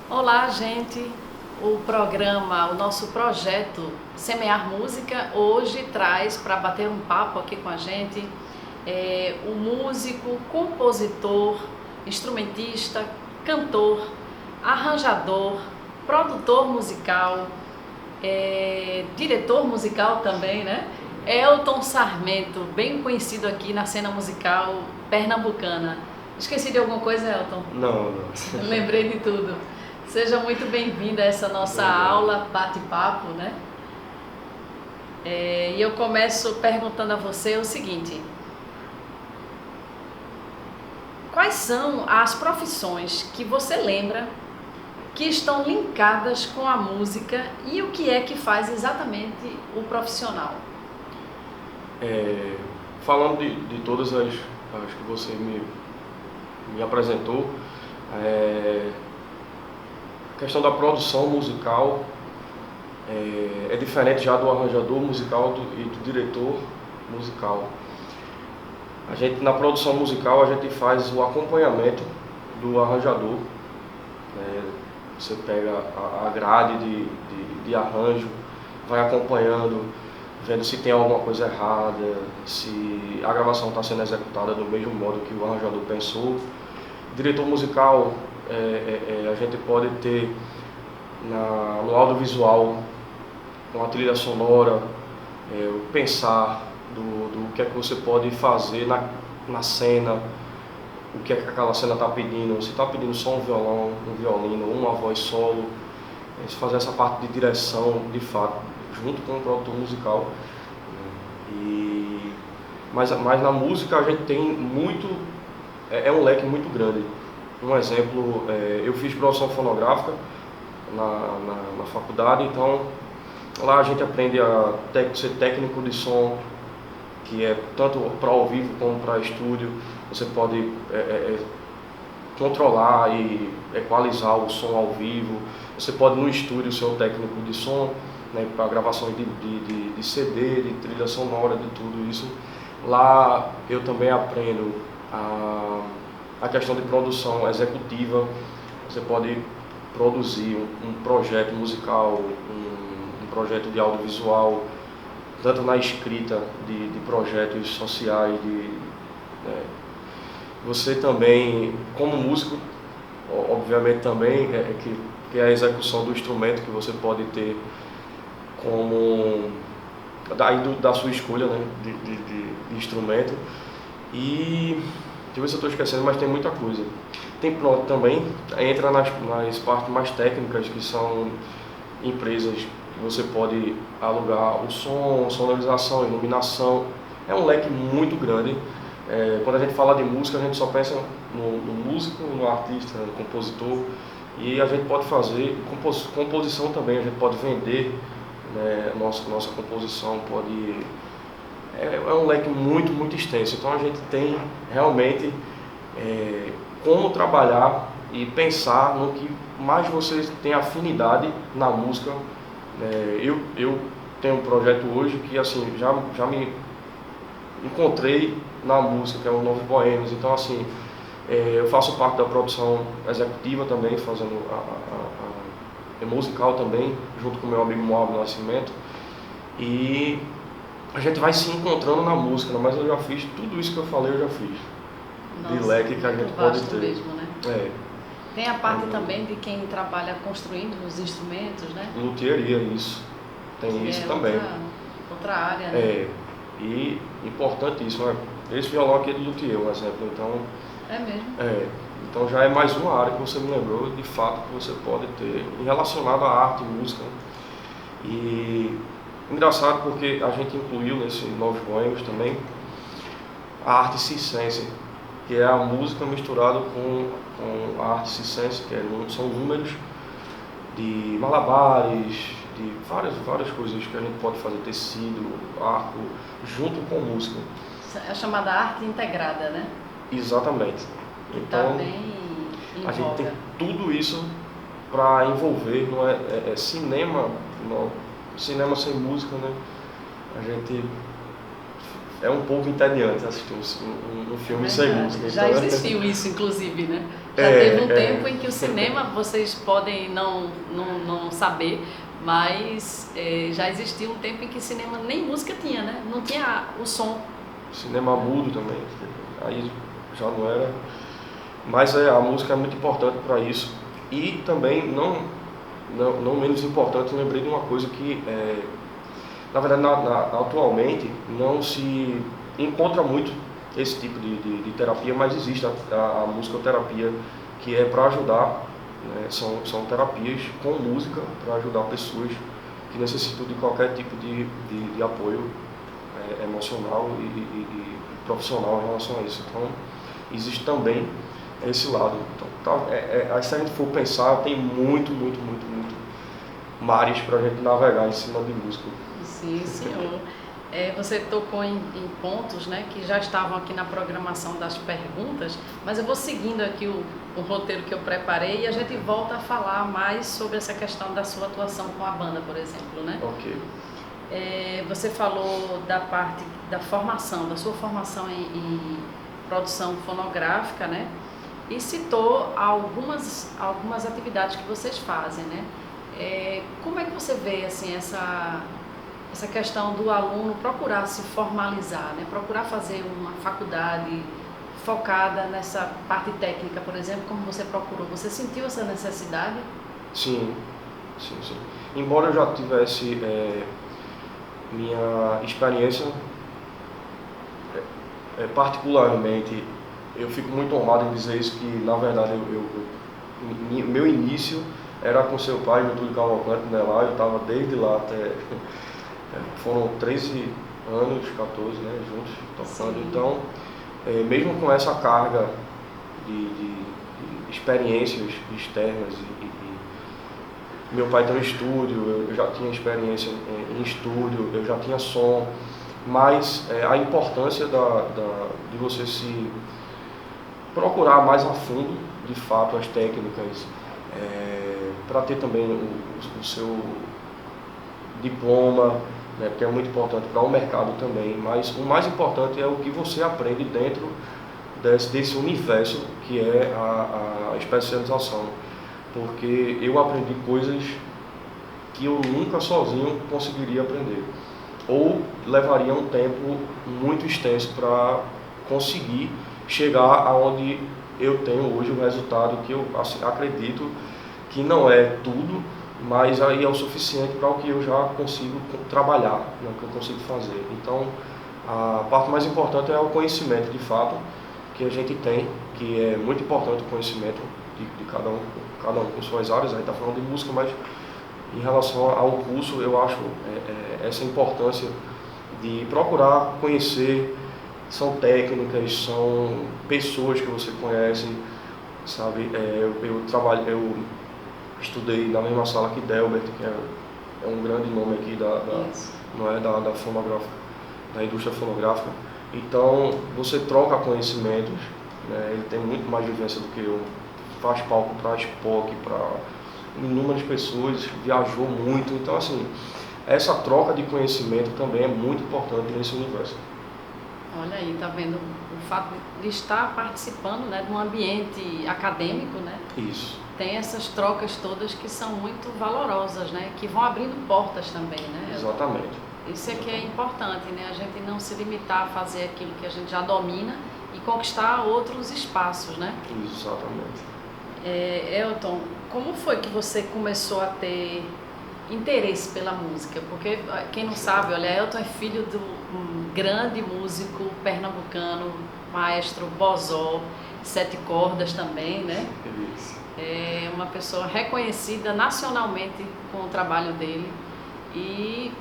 Olá, gente. O nosso projeto Semear Música hoje traz para bater um papo aqui com a gente o músico, compositor, instrumentista, cantor, arranjador, produtor musical, diretor musical também, né? Elton Sarmento, bem conhecido aqui na cena musical pernambucana. Esqueci de alguma coisa, Elton? Não, não. Lembrei de tudo. Seja muito bem-vinda a essa nossa aula bate-papo, né? E eu começo perguntando a você o seguinte: quais são as profissões que você lembra que estão linkadas com a música e o que é que faz exatamente o profissional? Falando de todas as que você me apresentou, a questão da produção musical é diferente já do arranjador musical e do diretor musical. Na produção musical, a gente faz o acompanhamento do arranjador. Você pega a grade de arranjo, vai acompanhando, vendo se tem alguma coisa errada, se a gravação está sendo executada do mesmo modo que o arranjador pensou. Diretor musical, a gente pode ter no audiovisual, com a trilha sonora, pensar do que é que você pode fazer na cena, o que é que aquela cena está pedindo, se está pedindo só um violão, um violino, uma voz solo, fazer essa parte de direção, de fato, junto com o produtor musical. Mas na música a gente tem muito, um leque muito grande. Um exemplo, eu fiz produção fonográfica na faculdade, então lá a gente aprende a ser técnico de som, que é tanto para ao vivo como para estúdio. Você pode controlar e equalizar o som ao vivo. Você pode no estúdio ser o técnico de som, né, para gravações de CD, de trilha sonora, de tudo isso. Lá eu também aprendo a questão de produção executiva. Você pode produzir um projeto musical, um projeto de audiovisual, tanto na escrita de projetos sociais. Você também, como músico, obviamente também, que é a execução do instrumento que você pode ter como da sua escolha, né, de instrumento. E deixa eu ver se eu estou esquecendo, mas tem muita coisa. Pronto, também entra nas partes mais técnicas, que são empresas que você pode alugar o som, sonorização, iluminação. É um leque muito grande. Quando a gente fala de música, a gente só pensa no músico, no artista, no compositor. E a gente pode fazer composição também, a gente pode vender, né, nossa composição, é um leque muito, muito extenso. Então a gente tem realmente como trabalhar e pensar no que mais você tem afinidade na música. Eu tenho um projeto hoje que assim, já me encontrei na música, que é o Novos Boêmios. Então assim, eu faço parte da produção executiva também, fazendo a musical também, junto com meu amigo Moab Nascimento. E a gente vai se encontrando na música, né? Mas eu já fiz tudo isso que eu falei, eu já fiz. Nossa, de leque que a gente pode ter. mesmo, né? Tem a parte também de quem trabalha construindo os instrumentos, né? Luthieria, isso. Tem isso também. Outra área, né? E importantíssimo, né? Esse violão aqui é de luthier, um exemplo. Então, é mesmo? Então já é mais uma área que você me lembrou, de fato, que você pode ter relacionado à arte e música. E engraçado porque a gente incluiu nesse Novos Boêmios também a arte circense, que é a música misturada com a arte circense, que são números de malabares, de várias coisas que a gente pode fazer, tecido, arco, junto com música. É a chamada arte integrada, né? Exatamente. Então, a gente tem tudo isso para envolver, não é cinema, não, cinema sem música, né? A gente é um pouco entediante assistir um filme sem música. Já então, existiu isso, inclusive, né? Já teve um tempo em que o cinema, vocês podem não saber, mas já existiu um tempo em que cinema nem música tinha, né? Não tinha o som. Cinema mudo também, aí já não era. Mas a música é muito importante para isso. E também, não menos importante, eu lembrei de uma coisa que, na verdade, atualmente não se encontra muito esse tipo de terapia, mas existe a musicoterapia, que é para ajudar, né, são terapias com música para ajudar pessoas que necessitam de qualquer tipo de apoio emocional e profissional em relação a isso. Então, existe também esse lado. Então, se a gente for pensar, tem muito mares para a gente navegar em cima de música. Sim, senhor. Você tocou em pontos, né, que já estavam aqui na programação das perguntas, mas eu vou seguindo aqui o roteiro que eu preparei e a gente volta a falar mais sobre essa questão da sua atuação com a banda, por exemplo, né? Ok. Você falou da parte da formação, da sua formação em produção fonográfica, né? E citou algumas atividades que vocês fazem, né? Como é que você vê assim essa questão do aluno procurar se formalizar, né? Procurar fazer uma faculdade focada nessa parte técnica, por exemplo, como você procurou? Você sentiu essa necessidade? Sim. Embora eu já tivesse minha experiência, particularmente, eu fico muito honrado em dizer isso, que na verdade meu início era com seu pai, no Túlio Cavalcante, né, lá, eu estava desde lá até, foram 13 anos, 14, né, juntos, tocando. Sim. Então, mesmo com essa carga de experiências externas, meu pai tem um estúdio, eu já tinha experiência em estúdio, eu já tinha som, mas a importância de você se procurar mais a fundo, de fato, as técnicas, para ter também o seu diploma, né, porque é muito importante para o mercado também, mas o mais importante é o que você aprende dentro desse universo que é a especialização, porque eu aprendi coisas que eu nunca sozinho conseguiria aprender, ou levaria um tempo muito extenso para conseguir chegar aonde eu tenho hoje o resultado, que eu acredito que não é tudo, mas aí é o suficiente para o que eu já consigo trabalhar, né, o que eu consigo fazer. Então, a parte mais importante é o conhecimento, de fato, que a gente tem, que é muito importante o conhecimento de cada um com suas áreas. A gente está falando de música, mas em relação ao curso, eu acho essa importância de procurar conhecer. São técnicas, são pessoas que você conhece, sabe? Eu estudei na mesma sala que Delbert, que é um grande nome aqui da fonográfica, da indústria fonográfica. Então, você troca conhecimentos, né? Ele tem muito mais vivência do que eu, faz palco para Spock, para inúmeras pessoas, viajou muito. Então, assim, essa troca de conhecimento também é muito importante nesse universo. Olha aí, tá vendo o fato de estar participando, né, de um ambiente acadêmico, né? Isso. Tem essas trocas todas que são muito valorosas, né? Que vão abrindo portas também, né? Exatamente. Isso é que é importante, né? A gente não se limitar a fazer aquilo que a gente já domina e conquistar outros espaços, né? Exatamente. Elton, como foi que você começou a ter interesse pela música? Porque quem não sabe, olha, Elton é filho de um grande músico pernambucano, maestro Bozó, 7 cordas também, né? Isso. É uma pessoa reconhecida nacionalmente com o trabalho dele, e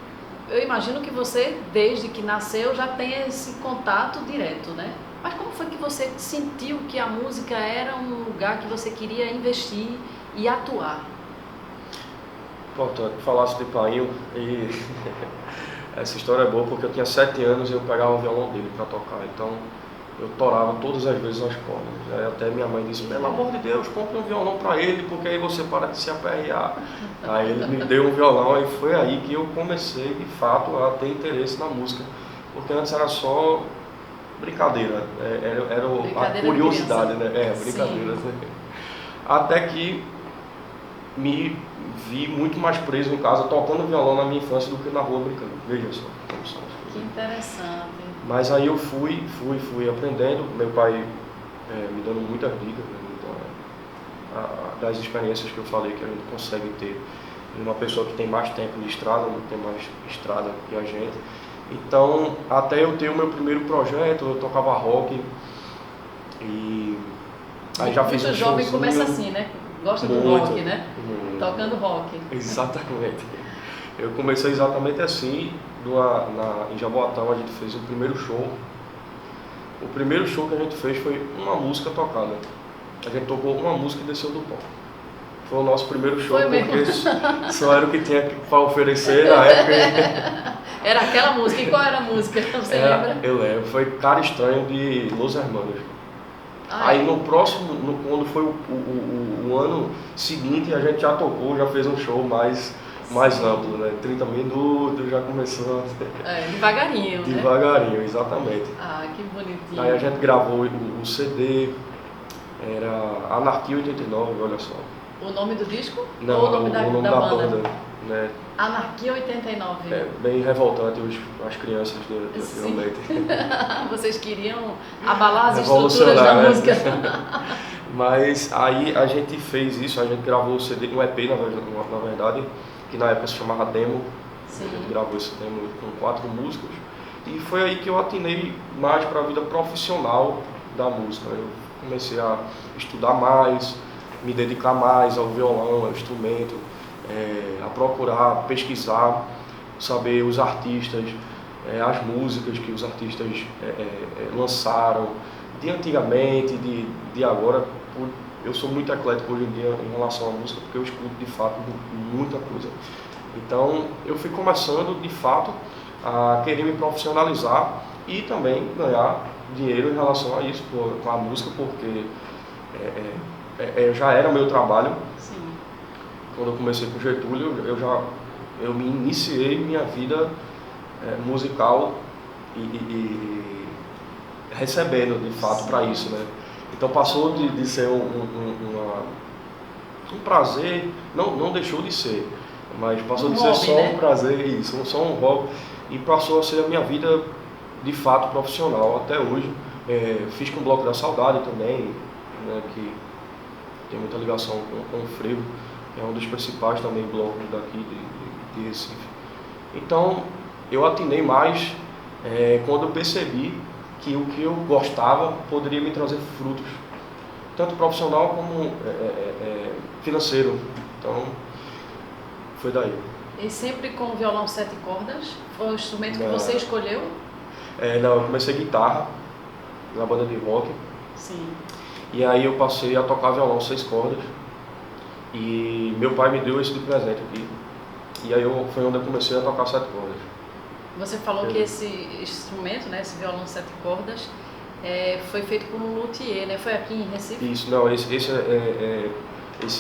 eu imagino que você, desde que nasceu, já tenha esse contato direto, né? Mas como foi que você sentiu que a música era um lugar que você queria investir e atuar? Pronto, falasse de Painho, e essa história é boa porque eu tinha 7 anos e eu pegava o violão dele para tocar, então eu torava todas as vezes as cordas. Aí até minha mãe disse, pelo amor de Deus, compre um violão para ele, porque aí você para de se aperrear. Aí ele me deu um violão e foi aí que eu comecei de fato a ter interesse na música, porque antes era só brincadeira, era a Brincadeira de curiosidade, criança. né? Brincadeira. Sim. Até que me vi muito mais preso em casa tocando violão na minha infância do que na rua brincando. Veja só como são as Que coisas. interessante. Mas aí eu fui aprendendo, meu pai me dando muitas dicas, né? Então, das experiências que eu falei que a gente consegue ter em uma pessoa que tem mais tempo de estrada, não tem mais estrada que a gente. Então, até eu ter o meu primeiro projeto, eu tocava rock e aí já fiz um Muito jovem showzinho. começa assim, né? Gosta do Muito, rock, né? muito. Tocando rock. Exatamente. Eu comecei exatamente assim, em Jaboatão a gente fez o primeiro show. O primeiro show que a gente fez foi uma música tocada. A gente tocou uma música e desceu do palco. Foi o nosso primeiro show, Foi porque mesmo? só era o que tinha para oferecer na época. Era aquela música. E qual era a música? Você lembra? Eu lembro, foi Cara Estranho de Los Hermanos. Ai, Aí no próximo, quando foi o ano seguinte, a gente já tocou, já fez um show mais amplo, né? 30 minutos, já começou devagarinho, né? devagarinho, exatamente. Ah, que bonitinho. Aí a gente gravou o CD, era Anarquia 89, olha só. O nome do disco? Não, ou o nome da banda? Né? Anarquia 89. É bem revoltante as crianças de Sim. antigamente. Vocês queriam abalar as estruturas Revolucionar, da né? música. Mas aí a gente fez isso, a gente gravou o CD, um EP na verdade, que na época se chamava Demo. Sim. A gente gravou esse demo com 4 músicas. E foi aí que eu atinei mais para a vida profissional da música. Eu comecei a estudar mais, me dedicar mais ao violão, ao instrumento, a procurar, pesquisar, saber os artistas, as músicas que os artistas lançaram, de antigamente, de agora. Eu sou muito eclético hoje em dia em relação à música, porque eu escuto de fato muita coisa. Então eu fui começando de fato a querer me profissionalizar e também ganhar dinheiro em relação a isso, com a música, porque já era meu trabalho. Sim. Quando eu comecei com Getúlio, eu me iniciei minha vida musical e recebendo de fato para isso, né? Então passou de ser um prazer, não deixou de ser, mas passou de ser hobby, só né? um prazer, isso, só um hobby, e passou a ser a minha vida de fato profissional até hoje. Fiz com o Bloco da Saudade também, né, que tem muita ligação com o frevo, que é um dos principais também blocos daqui de Recife. Então eu atinei mais quando eu percebi que o que eu gostava poderia me trazer frutos, tanto profissional como financeiro. Então foi daí. E sempre com o violão 7 cordas? Foi o instrumento que Não. você escolheu? Não, eu comecei guitarra na banda de rock. Sim. E aí eu passei a tocar violão 6 cordas. E meu pai me deu esse de presente aqui. E aí foi onde eu comecei a tocar 7 cordas. Você falou que esse instrumento, né, esse violão 7 cordas, foi feito por um luthier, né? Foi aqui em Recife? Isso, não, esse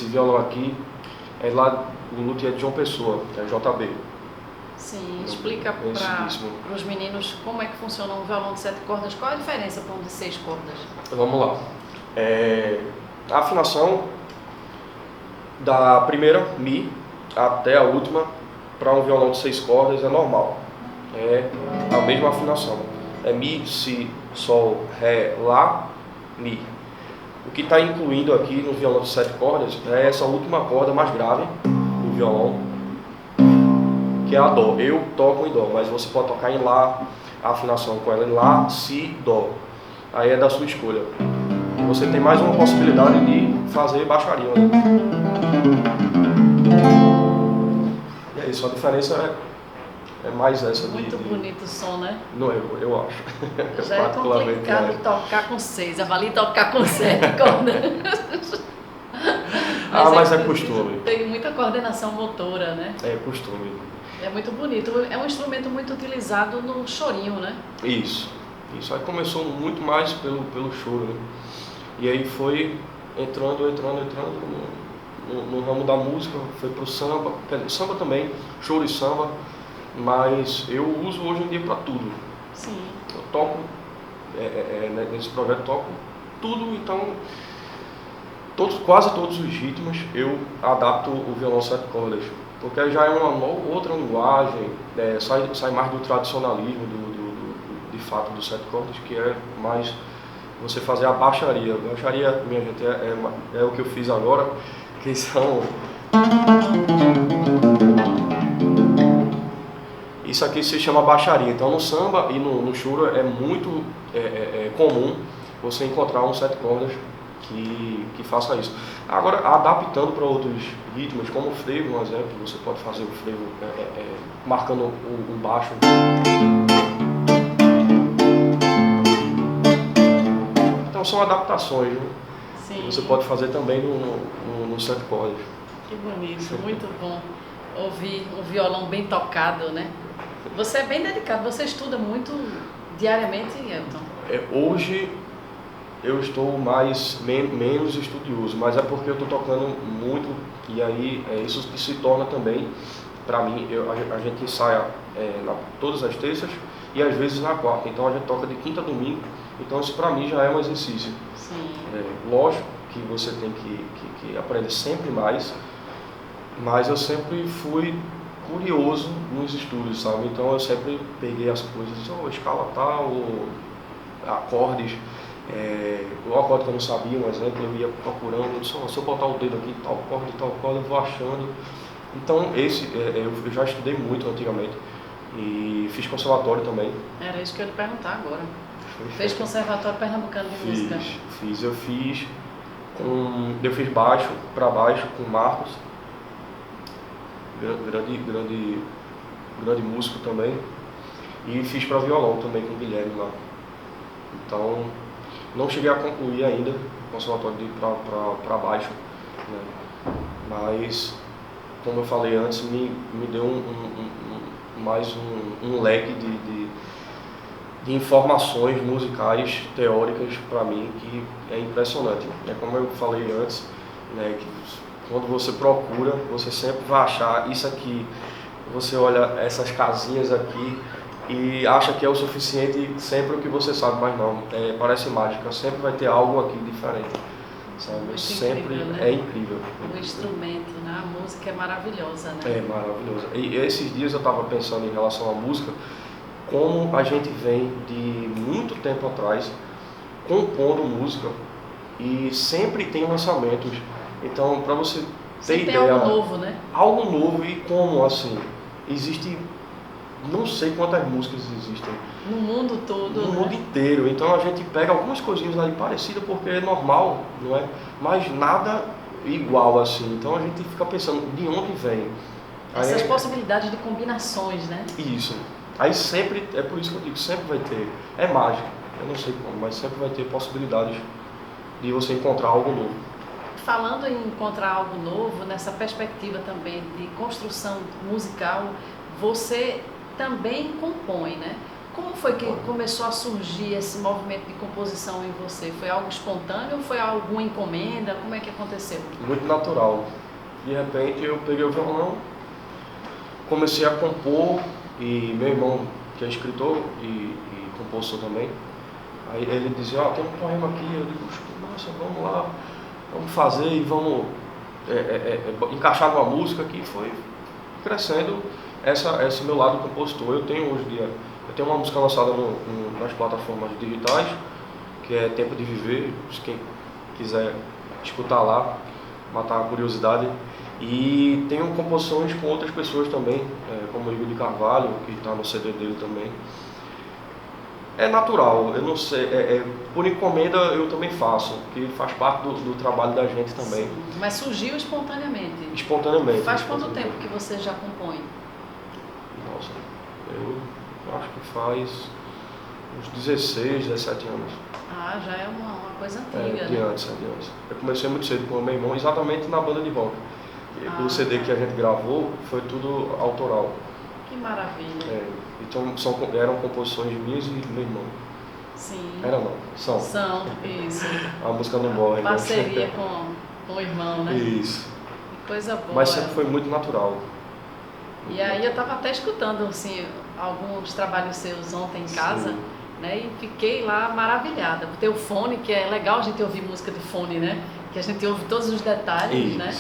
violão aqui é lá do luthier de João Pessoa, que é JB. Sim, explica para os meninos como é que funciona um violão de 7 cordas, qual a diferença para um de 6 cordas? Vamos lá. A afinação da primeira Mi até a última para um violão de 6 cordas é normal. É a mesma afinação. É Mi, Si, Sol, Ré, Lá, Mi. O que está incluindo aqui no violão de 7 cordas é essa última corda mais grave do violão, que é a Dó. Eu toco em Dó, mas você pode tocar em Lá, a afinação com ela em Lá, Si, Dó. Aí é da sua escolha. E você tem mais uma possibilidade de fazer baixaria, né? E é isso, a diferença é mais essa. Muito bonito o som, né? Não, eu acho. Já é complicado tocar com 6, avalie tocar com 7 cordas. Mas é costume. Tem muita coordenação motora, né? É costume. É muito bonito. É um instrumento muito utilizado no chorinho, né? Isso aí começou muito mais pelo choro, né? E aí foi entrando no ramo da música, foi pro samba, samba também, choro e samba, mas eu uso hoje em dia para tudo. Sim. Eu toco, nesse projeto eu toco tudo, então quase todos os ritmos eu adapto o violão 7 cordas, porque já é uma outra linguagem, sai mais do tradicionalismo, de fato, do 7 cordas, que é mais você fazer a baixaria. A baixaria, minha gente, é o que eu fiz agora, que são... Isso aqui se chama baixaria. Então no samba e no choro é muito comum você encontrar um 7 cordas que faça isso. Agora, adaptando para outros ritmos, como o frevo, um exemplo, você pode fazer o frevo marcando o baixo. Então são adaptações, né? Sim. Que você pode fazer também no 7 cordas. Que bonito, muito bom ouvir um violão bem tocado, né? Você é bem dedicado, você estuda muito diariamente, Elton? Hoje eu estou menos estudioso, mas é porque eu estou tocando muito, e aí isso se torna também, para mim, a gente ensaia todas as terças e às vezes na quarta, então a gente toca de quinta a domingo, então isso para mim já é um exercício. Sim. Lógico que você tem que aprender sempre mais, mas eu sempre fui curioso nos estudos, sabe? Então eu sempre peguei as coisas, escala tal, acordes, o acorde que eu não sabia, um exemplo, eu ia procurando, se eu botar o dedo aqui, tal corda, eu vou achando. Então eu já estudei muito antigamente e fiz conservatório também. Era isso que eu ia te perguntar agora. Fez conservatório pernambucano de música? Eu fiz baixo para baixo com Marcos, grande músico também, e fiz para violão também com o Guilherme lá. Então não cheguei a concluir ainda o conservatório para baixo, né? Mas como eu falei antes, me deu mais um leque de informações musicais, teóricas para mim, que é impressionante. Como eu falei antes, né, que quando você procura, você sempre vai achar isso aqui. Você olha essas casinhas aqui e acha que é o suficiente sempre o que você sabe, mas não, parece mágica, sempre vai ter algo aqui diferente, sabe? Muito sempre incrível, né? É incrível. O instrumento, né? A música é maravilhosa, né? É maravilhosa. E esses dias eu estava pensando em relação à música, como a gente vem de muito tempo atrás compondo música e sempre tem lançamentos. Então, para você ter Sempre ideia, tem algo novo, né? Algo novo, e como assim? Existe, não sei quantas músicas existem. No mundo todo, No né? mundo inteiro. Então a gente pega algumas coisinhas ali parecidas porque é normal, não é? Mas nada igual assim. Então a gente fica pensando de onde vem. Essas possibilidades de combinações, né? Isso. Aí sempre, é por isso que eu digo, sempre vai ter. É mágica, eu não sei como, mas sempre vai ter possibilidades de você encontrar algo novo. Falando em encontrar algo novo, nessa perspectiva também de construção musical, você também compõe, né? Como foi que começou a surgir esse movimento de composição em você? Foi algo espontâneo ou foi alguma encomenda? Como é que aconteceu? Muito natural. De repente eu peguei o violão, comecei a compor, e meu irmão, que é escritor e compositor também, aí ele dizia, tem um poema aqui, eu digo, nossa, vamos lá, vamos fazer e vamos encaixar numa música, que foi crescendo esse meu lado compositor. Eu tenho uma música lançada nas plataformas digitais, que é Tempo de Viver, quem quiser escutar lá, matar a curiosidade. E tenho composições com outras pessoas também, como o Igor de Carvalho, que está no CD dele também. É natural, eu não sei, por encomenda eu também faço, que faz parte do trabalho da gente também. Sim, mas surgiu espontaneamente? Espontaneamente. Faz quanto tempo que você já compõe? Nossa, eu acho que faz uns 16, 17 anos. Ah, já é uma coisa antiga, De né? antes. Eu comecei muito cedo com o meu irmão, exatamente na banda de rock. O CD que a gente gravou foi tudo autoral. Que maravilha. Então eram composições minhas e do meu irmão. Sim. Era não, são. São, isso. A música não morre. Parceria com o irmão, né? Isso. Que coisa boa. Mas sempre foi muito natural. E aí eu estava até escutando, assim, alguns trabalhos seus ontem em casa, Sim. né? E fiquei lá maravilhada. Ter o fone, que é legal a gente ouvir música de fone, né? Que a gente ouve todos os detalhes, né?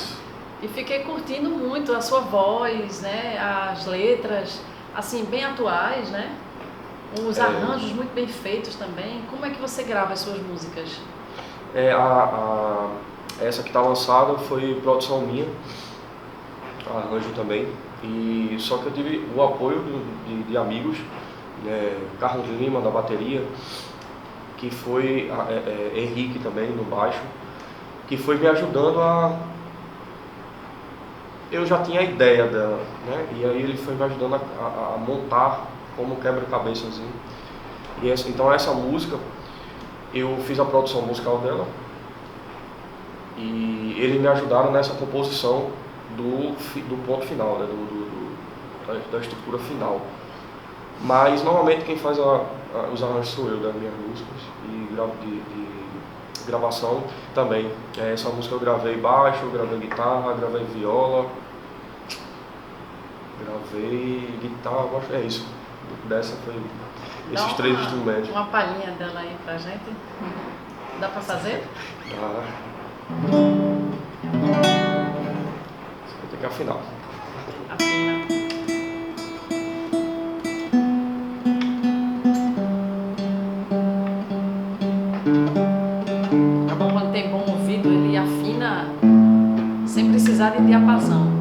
E fiquei curtindo muito a sua voz, né? As letras, assim, bem atuais, né? Os arranjos muito bem feitos também. Como é que você grava as suas músicas? Essa que está lançada foi produção minha, arranjo também. E só que eu tive o apoio de amigos, né? Carlos Lima na bateria, que foi Henrique também no baixo, que foi me ajudando a... Eu já tinha a ideia dela, né? E aí ele foi me ajudando a montar como quebra-cabeçazinho. Então essa música, eu fiz a produção musical dela e eles me ajudaram nessa composição do ponto final, né? Da estrutura final. Mas normalmente quem faz os arranjos sou eu, das minhas músicas, e de gravação também. Essa música eu gravei baixo, gravei guitarra, gravei viola, gravei guitarra, acho que é isso. Dessa foi esses três instrumentos. Uma palhinha dela aí pra gente. Dá pra fazer? Dá. Você vai ter que afinar. Afina. É bom quando tem bom ouvido, ele afina sem precisar de diapasão.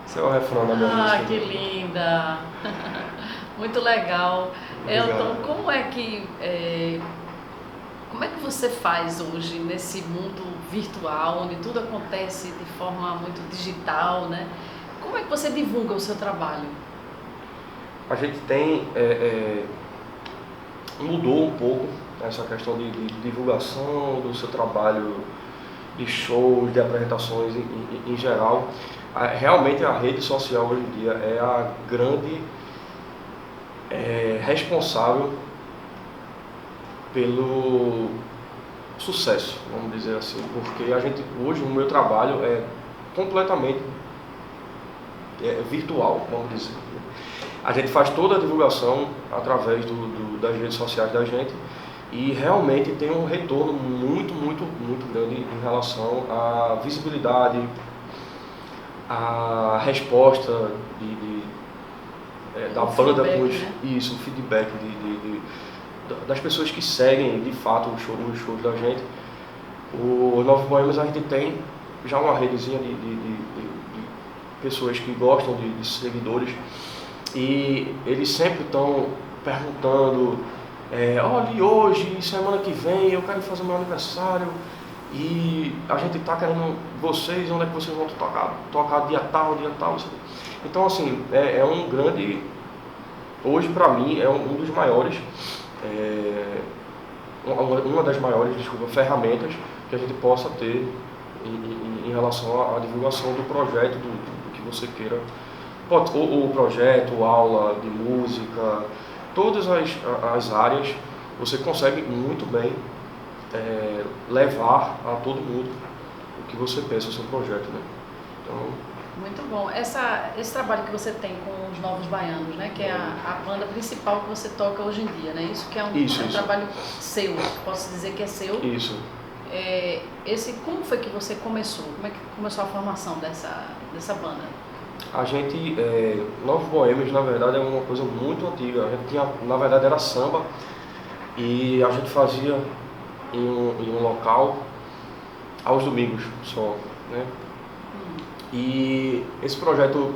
Esse é o refrão da minha música. Ah, que linda! Muito legal. Elton, como é que você faz hoje nesse mundo virtual, onde tudo acontece de forma muito digital, né? Como é que você divulga o seu trabalho? A gente tem... mudou um pouco essa questão de divulgação do seu trabalho, de shows, de apresentações em geral. Realmente a rede social hoje em dia é a grande responsável pelo sucesso, vamos dizer assim, porque hoje o meu trabalho é completamente virtual, vamos dizer. A gente faz toda a divulgação através das redes sociais da gente e realmente tem um retorno muito grande em relação à visibilidade, a resposta da banda com isso, o feedback das pessoas que seguem de fato os shows da gente. O Novos Boêmios a gente tem já uma redezinha de pessoas que gostam, de seguidores, e eles sempre estão perguntando, olha, hoje, semana que vem eu quero fazer meu aniversário e a gente está querendo vocês, onde é que vocês vão tocar dia tal. Então assim, é um grande, hoje para mim é um dos maiores, uma das maiores, ferramentas que a gente possa ter em relação à divulgação do projeto, do que você queira. O projeto, aula de música, todas as áreas você consegue muito bem levar a todo mundo o que você pensa o seu projeto, né? Então, muito bom. Esse trabalho que você tem com os Novos Baianos, né? Que é a banda principal que você toca hoje em dia, né? Isso que é um trabalho seu, posso dizer que é seu. Isso. Como foi que você começou? Como é que começou a formação dessa banda? A gente, Novos Boêmios, na verdade, é uma coisa muito antiga. A gente tinha, na verdade, era samba e a gente fazia em um local aos domingos só, né? E esse projeto,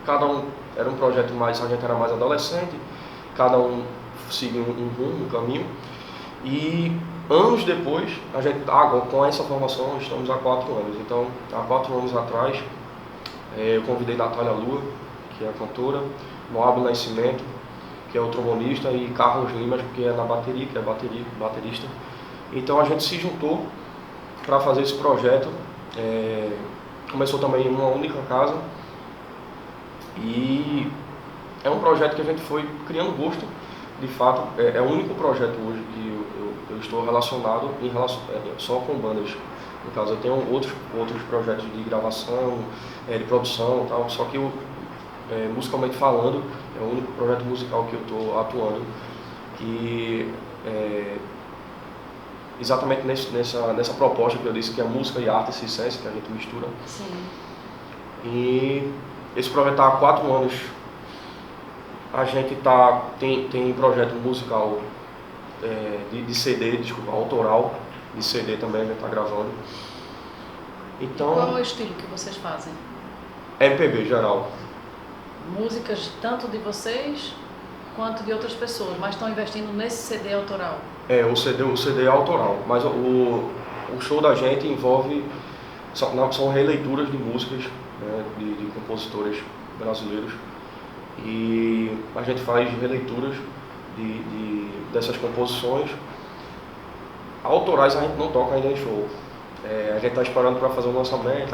cada um era um projeto mais, a gente era mais adolescente, cada um seguir um rumo, um caminho. E anos depois, a gente agora com essa formação estamos há 4 anos. Então, há 4 anos atrás, eu convidei Natália Lua, que é a cantora, Moab Nascimento, que é o trombonista, e Carlos Limas, que é na bateria, que é baterista. Então a gente se juntou para fazer esse projeto. Começou também em uma única casa e é um projeto que a gente foi criando gosto. De fato, é o único projeto hoje que eu estou relacionado só com bandas. No caso, eu tenho outros projetos de gravação, de produção e tal, só que musicalmente falando, é o único projeto musical que eu estou atuando, que exatamente nessa proposta que eu disse, que é música e arte e ciência, que a gente mistura. Sim. E esse projeto está há 4 anos. A gente tem projeto musical de CD, autoral, de CD também a gente está gravando. Então, qual é o estilo que vocês fazem? MPB geral. Músicas tanto de vocês quanto de outras pessoas, mas estão investindo nesse CD autoral? O CD é autoral, mas o show da gente envolve, são releituras de músicas, né, de compositores brasileiros, e a gente faz releituras dessas composições. Autorais a gente não toca ainda em show. A gente está esperando para fazer o lançamento,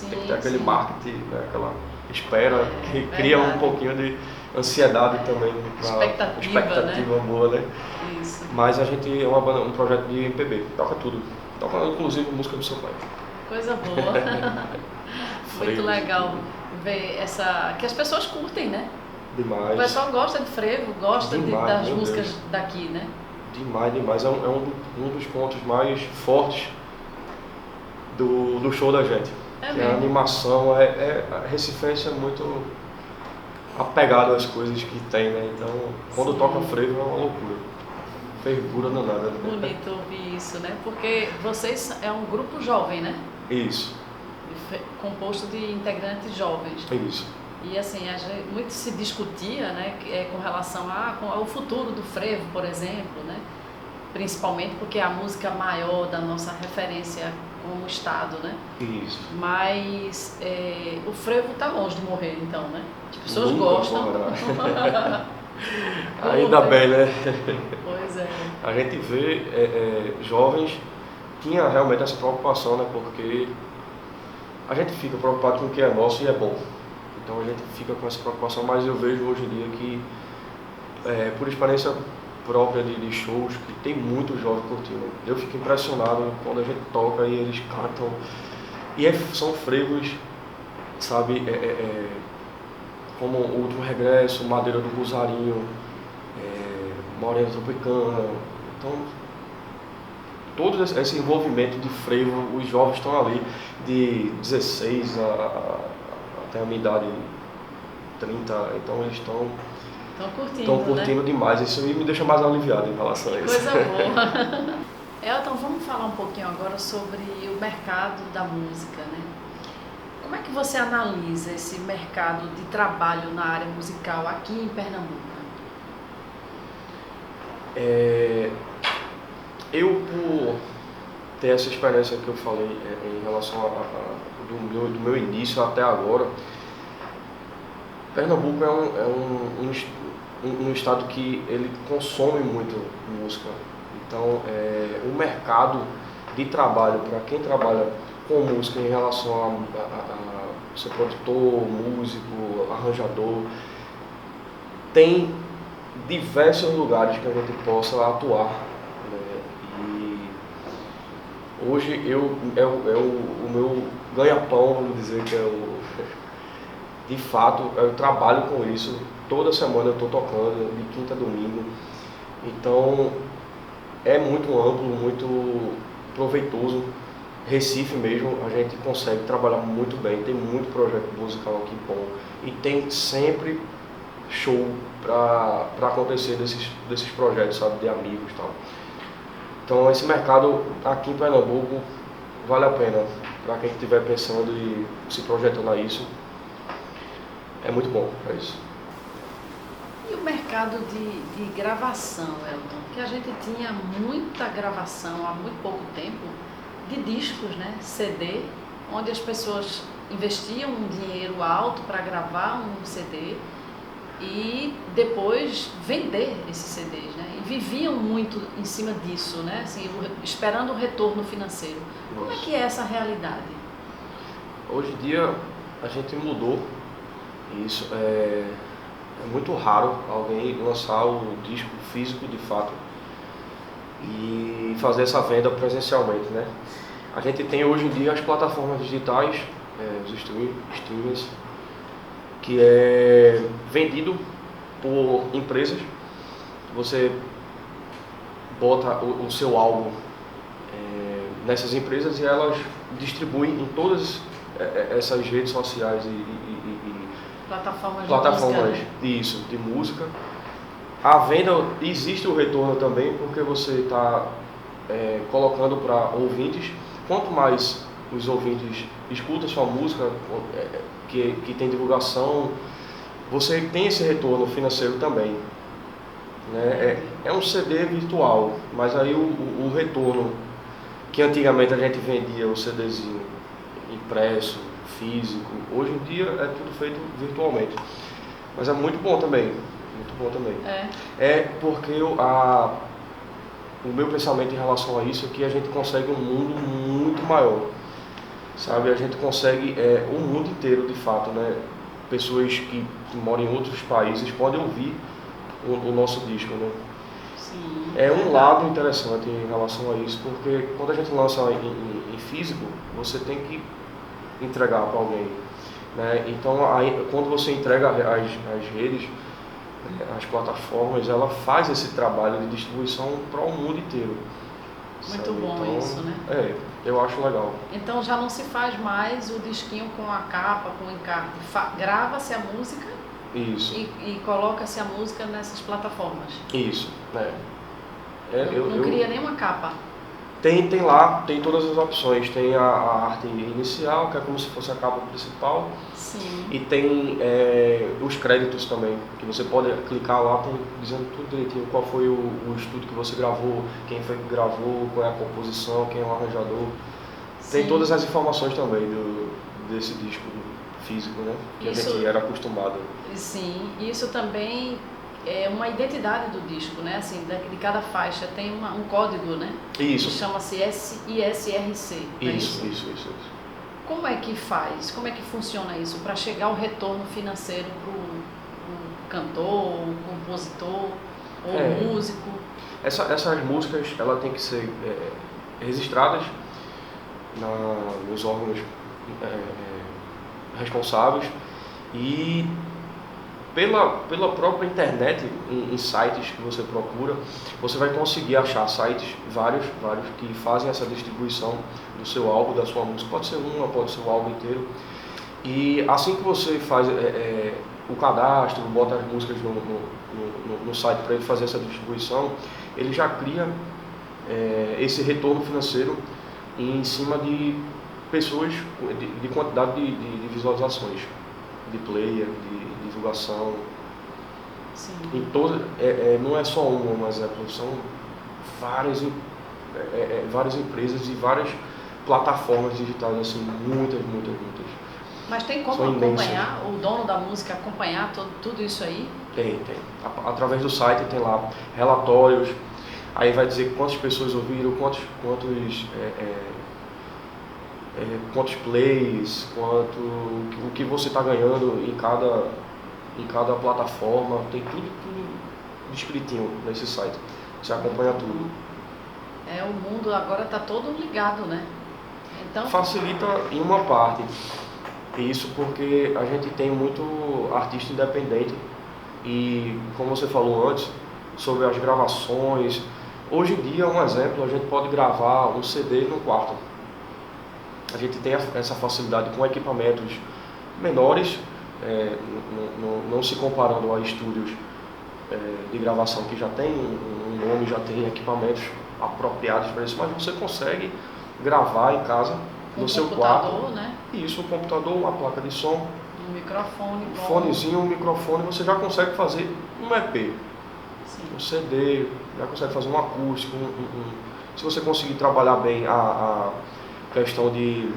tem que ter aquele marketing, né, aquela espera, que cria um pouquinho de ansiedade também, expectativa, né? Boa, né? Isso. Mas a gente é um projeto de MPB, toca tudo, toca inclusive música do seu pai. Coisa boa. Muito legal ver que as pessoas curtem, né? Demais. O pessoal gosta de frevo, gosta das músicas daqui, né? Demais. É um dos pontos mais fortes do show da gente. A animação, a recifense é muito apegado às coisas que tem, né? Então, quando toca frevo é uma loucura. Fervura danada. Bonito ouvir isso, né? Porque vocês é um grupo jovem, né? Isso. Composto de integrantes jovens. Isso. E assim, muito se discutia, né, com relação ao futuro do frevo, por exemplo, né? Principalmente porque é a música maior da nossa referência como estado, né? Isso. Mas o frevo está longe de morrer, então, né? As pessoas Nunca gostam. Ainda bem, né? Pois é. A gente vê jovens, tinha realmente essa preocupação, né? Porque a gente fica preocupado com o que é nosso e é bom. Então a gente fica com essa preocupação, mas eu vejo hoje em dia que, por experiência própria de shows, que tem muito jovem curtindo. Eu fico impressionado quando a gente toca e eles cantam. E são frevos, sabe, como o Último Regresso, Madeira do Rosarinho, Morena Tropicana. Então, todo esse envolvimento de frevo, os jovens estão ali de 16 até a minha idade 30, então eles estão curtindo, né? Demais. Isso me deixa mais aliviado em relação a isso. Coisa boa. Elton, vamos falar um pouquinho agora sobre o mercado da música, né? Como é que você analisa esse mercado de trabalho na área musical aqui em Pernambuco? Eu, por ter essa experiência que eu falei em relação do meu início até agora, Pernambuco é um estado que ele consome muito música. Então, o mercado de trabalho para quem trabalha com música em relação a ser produtor, músico, arranjador, tem diversos lugares que a gente possa atuar, né? E hoje o meu ganha-pão, vamos dizer, que de fato, eu trabalho com isso. Toda semana eu estou tocando, de quinta a domingo. Então, é muito amplo, muito proveitoso. Recife mesmo, a gente consegue trabalhar muito bem. Tem muito projeto musical aqui bom. E tem sempre show para acontecer desses projetos, sabe, de amigos e tal. Então, esse mercado aqui em Pernambuco vale a pena para quem estiver pensando e se projetando a isso. É muito bom para isso. E o mercado de gravação, Elton? Que a gente tinha muita gravação há muito pouco tempo de discos, né? CD, onde as pessoas investiam um dinheiro alto para gravar um CD e depois vender esses CDs, né? E viviam muito em cima disso, né? Assim, esperando o retorno financeiro. Como é que é essa realidade? Hoje em dia a gente mudou isso. É muito raro alguém lançar o disco físico de fato e fazer essa venda presencialmente, né? A gente tem hoje em dia as plataformas digitais, os streamers, que é vendido por empresas. Você bota o seu álbum nessas empresas e elas distribuem em todas essas redes sociais e plataformas isso, de música. A venda, existe o retorno também, porque você está colocando para ouvintes. Quanto mais os ouvintes escutam sua música, que tem divulgação, você tem esse retorno financeiro também, né? É um CD virtual, mas aí o retorno, que antigamente a gente vendia o CDzinho impresso, físico, hoje em dia é tudo feito virtualmente. Mas é muito bom também, muito bom também. É porque o meu pensamento em relação a isso é que a gente consegue um mundo muito maior, sabe? A gente consegue o mundo inteiro, de fato, né? Pessoas que moram em outros países podem ouvir o nosso disco, né? Sim, é um lado interessante em relação a isso, porque quando a gente lança em físico, você tem que entregar para alguém, né? Então, aí, quando você entrega as redes, as plataformas, ela faz esse trabalho de distribuição para o mundo inteiro. Muito sabe? bom Então, isso, né? Eu acho legal. Então já não se faz mais o disquinho com a capa, com o encarte. Grava-se a música Isso. E coloca-se a música nessas plataformas. Isso, Não cria nenhuma capa. Tem lá, tem todas as opções. Tem a arte inicial, que é como se fosse a capa principal. Sim. E tem os créditos também, que você pode clicar lá, dizendo tudo direitinho, qual foi o estúdio que você gravou, quem foi que gravou, qual é a composição, quem é o arranjador. Sim. Tem todas as informações também desse disco físico, né? Que a gente era acostumado. Sim, isso também é uma identidade do disco, né? Assim, de cada faixa tem um código, né? Isso. Que chama-se ISRC. Isso. Como é que faz? Como é que funciona isso para chegar o retorno financeiro para o cantor, o compositor ou o músico? Essas músicas, ela tem que ser registradas nos órgãos responsáveis e pela própria internet, em sites que você procura, você vai conseguir achar sites, vários, que fazem essa distribuição do seu álbum, da sua música. Pode ser uma, pode ser o álbum inteiro. E assim que você faz o cadastro, bota as músicas no site para ele fazer essa distribuição, ele já cria esse retorno financeiro em cima de pessoas, de quantidade de visualizações, de player, de divulgação. Sim. Em não é só uma, mas são várias empresas e várias plataformas digitais, assim, muitas. Mas tem como acompanhar, o dono da música acompanhar tudo isso aí? Tem. Através do site tem lá relatórios, aí vai dizer quantas pessoas ouviram, quantos plays, o que você está ganhando em cada plataforma, tem tudo descritinho nesse site. Você acompanha tudo. O mundo agora está todo ligado, né? Então facilita em uma parte. Isso porque a gente tem muito artista independente e, como você falou antes, sobre as gravações. Hoje em dia, um exemplo, a gente pode gravar um CD no quarto. A gente tem essa facilidade com equipamentos menores, não se comparando a estúdios de gravação que já tem um nome, já tem equipamentos apropriados para isso, mas você consegue gravar em casa, no seu quarto. Né? Isso, um computador, uma placa de som, um microfone, um fonezinho, um microfone, você já consegue fazer um EP, Sim. um CD, já consegue fazer um acústico, se você conseguir trabalhar bem a questão de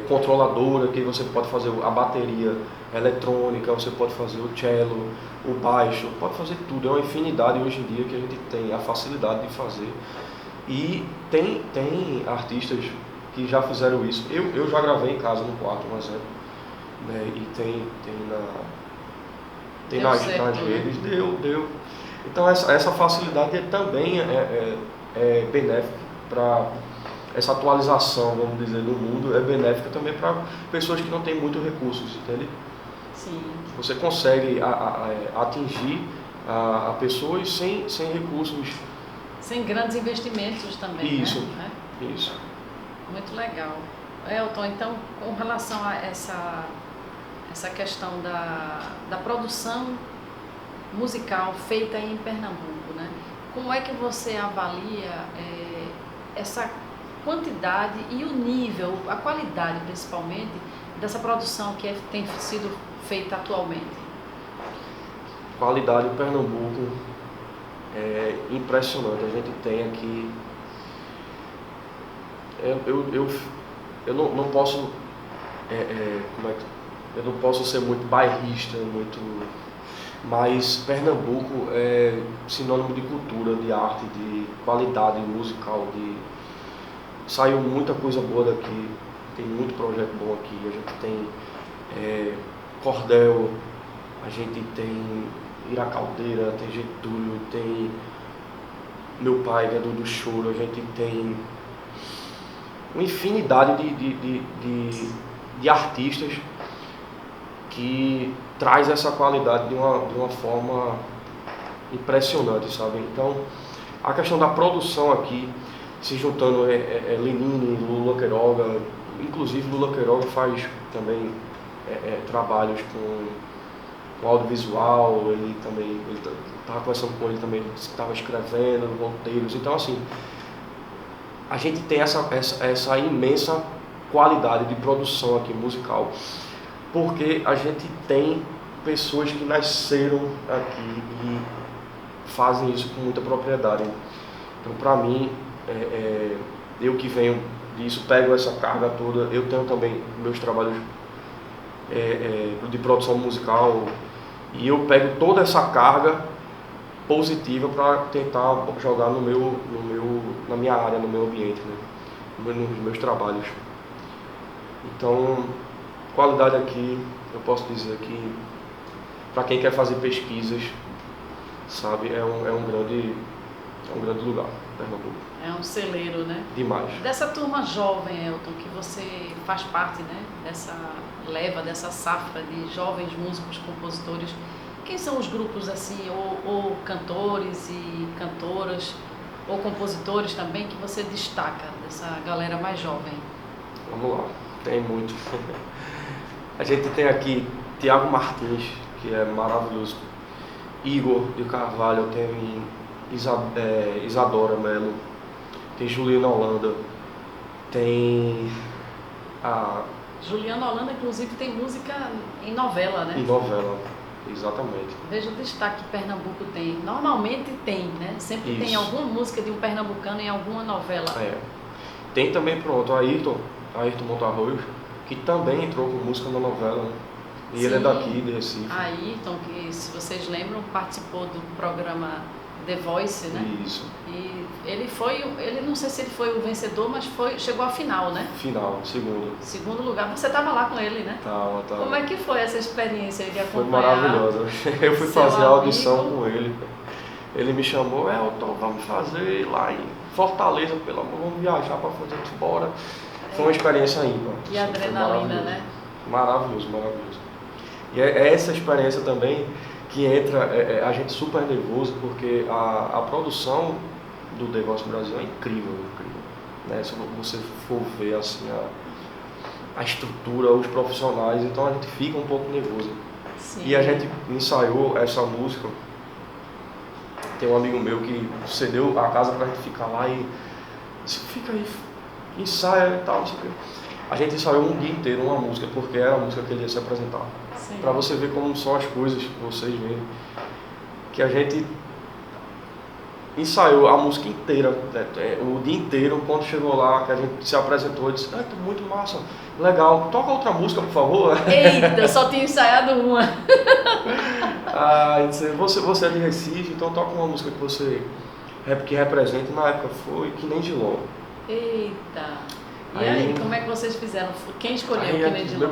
controladora, que você pode fazer a bateria eletrônica, você pode fazer o cello, o baixo, pode fazer tudo. É uma infinidade hoje em dia que a gente tem a facilidade de fazer. E tem artistas que já fizeram isso. Eu já gravei em casa no quarto, um exemplo, né? E tem nas redes, deu. Então essa facilidade também é benéfica para essa atualização, vamos dizer, do mundo, é benéfica também para pessoas que não têm muitos recursos, entende? Sim. Você consegue atingir a pessoas sem recursos. Sem grandes investimentos também, Isso, né? Isso. Muito legal. Elton, então, com relação a essa questão da produção musical feita em Pernambuco, né? Como é que você avalia essa quantidade e o nível, a qualidade principalmente, dessa produção que tem sido feita atualmente? Qualidade em Pernambuco é impressionante. A gente tem aqui... Eu não posso... eu não posso ser muito bairrista, mas Pernambuco é sinônimo de cultura, de arte, de qualidade musical, saiu muita coisa boa daqui, tem muito projeto bom aqui. A gente tem Cordel, a gente tem Iracaldeira, tem Getúlio, tem meu pai que é do Choro, a gente tem uma infinidade de artistas que traz essa qualidade de uma forma impressionante, sabe? Então, a questão da produção aqui, se juntando Lenine, Lula Queiroga, inclusive Lula Queiroga faz também trabalhos com audiovisual, ele estava conversando com ele também, estava escrevendo roteiros, então assim, a gente tem essa imensa qualidade de produção aqui musical, porque a gente tem pessoas que nasceram aqui e fazem isso com muita propriedade. Então, para mim, eu que venho disso, pego essa carga toda, eu tenho também meus trabalhos de produção musical e eu pego toda essa carga positiva para tentar jogar na minha área, no meu ambiente, né? Nos meus trabalhos. Então, qualidade aqui, eu posso dizer que para quem quer fazer pesquisas, sabe, é um grande lugar, Pernambuco. É um celeiro, né? Demais. Dessa turma jovem, Elton, que você faz parte, né? Dessa leva, dessa safra de jovens músicos, compositores, quem são os grupos assim, ou cantores e cantoras, ou compositores também, que você destaca dessa galera mais jovem? Vamos lá, tem muito. A gente tem aqui Tiago Martins, que é maravilhoso, Igor de Carvalho, tem Isadora Mello, tem Juliana Holanda, tem a... Juliana Holanda, inclusive, tem música em novela, né? Em novela, exatamente. Veja o destaque que Pernambuco tem. Normalmente tem, né? Sempre Isso. tem alguma música de um pernambucano em alguma novela. Tem também, pronto, Ayrton Montarroio, que também entrou com música na novela, né? E ele é daqui, de Recife. Ayrton, que, se vocês lembram, participou do programa The Voice, né? Isso. E ele não sei se ele foi o vencedor, mas chegou à final, né? Final, segundo lugar. Você estava lá com ele, né? Tava. Como é que foi essa experiência de acompanhar? Foi maravilhosa. Eu fui fazer a audição com ele. Ele me chamou, Elton, vamos fazer lá em Fortaleza, pelo amor, vamos viajar para fazer isso, bora. Foi uma experiência ímpar. E adrenalina, né? Maravilhoso. E é essa experiência também que entra a gente super nervoso, porque a produção do The Voice Brasil é incrível, né? Se você for ver assim, a estrutura, os profissionais, então a gente fica um pouco nervoso. Sim. E a gente ensaiou essa música, tem um amigo meu que cedeu a casa pra gente ficar lá e disse, fica aí, ensaia e tal, não sei o quê. A gente ensaiou um dia inteiro uma música, porque era a música que ele ia se apresentar. Sim. para você ver como são as coisas, vocês veem, que a gente ensaiou a música inteira, o dia inteiro. Quando chegou lá, que a gente se apresentou, eu disse, muito massa, legal, toca outra música, por favor. Eita, só tinha ensaiado uma. Disse, você é de Recife, então toca uma música que representa. Na época foi Que Nem Giló. Eita. E aí, como é que vocês fizeram? Quem escolheu Que Nem Giló?